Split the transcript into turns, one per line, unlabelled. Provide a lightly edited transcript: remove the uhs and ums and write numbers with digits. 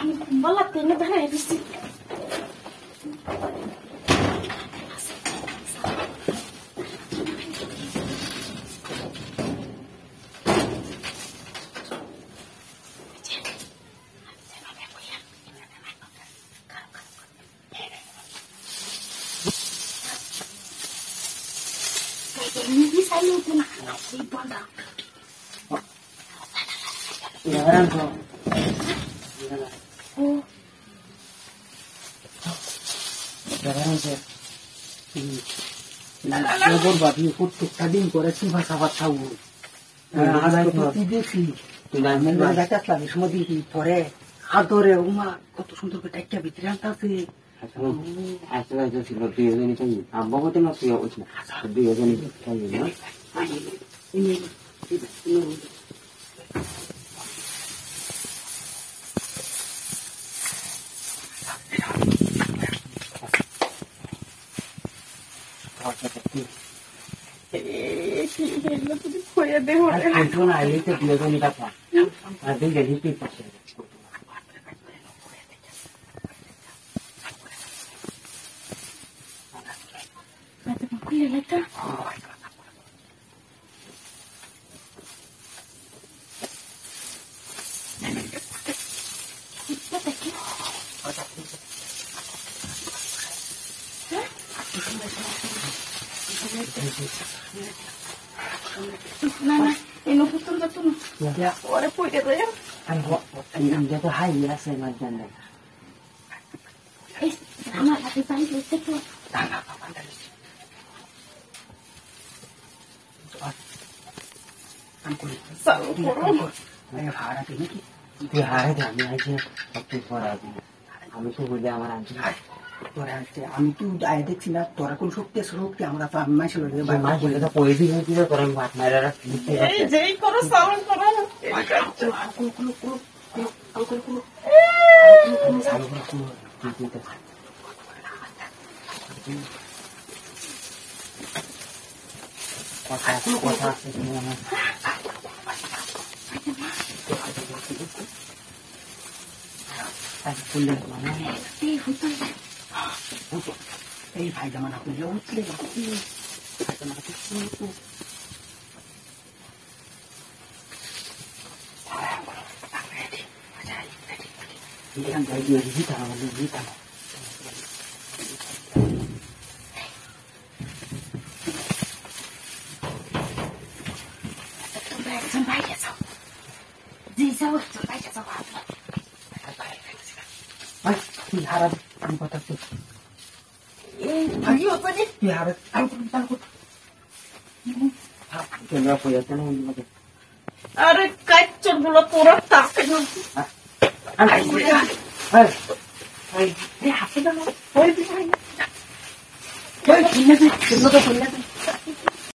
আমি বলা তেনে ধরে দিছি ini saya lupa nak nasi bandar.
Jangan kau.
Oh.
Jangan saya. Nak buat babi ikut tadi koreksi bahasa tahu. Ada itu tidak sih. Tidak mana baca lagi semua di pore. Adore rumah kau tu sundur betul betul tak sih. Asal aja sih lebih ini kan. Abang itu masih ya usah. Lebih aja ni kan ya. Ini.
Puede dejar.
Itu nak ini tu dia ni tak apa. Ada jadi tu pasal.
Ada makulah lata. Nana, ini betul betul.
Ya.
Orang punya tu ya.
Anh dia tu hai ya saya macam ni.
Nama tapi saya itu tu.
Tak apa dari. Angkul.
Salah.
Ayo harap ini. Dia harap dia ni aja. Waktu korang ni. Kami tu boleh amaran tu. তোরা আমি তো আয় দেখছি না তোরা কোন শক্তি শক্তি আমরা তো আমি মাসে লড়ে ভাই মাসে লড়ে পয়সা দিয়ে দিলে তোরা ভাত মারা রাখতে
এই যেই করো সাউন্ড করো
কথা আছে ফুলের মানে
এই হতো
এই ভাই জামান আপনি উঠলে Yang kayak dia kita kita.
Sampai ya so. Di sao sampai ya so.
Ay, diharap ang batas tu.
Lagi apa ni?
Diharap ang takut. Kenapa apa ya tanah ini macam?
Are kacau bola turun tak kena.
Ay, ay, ay.
Dia apa dah? Oi, dia.
Ay, kenapa tu?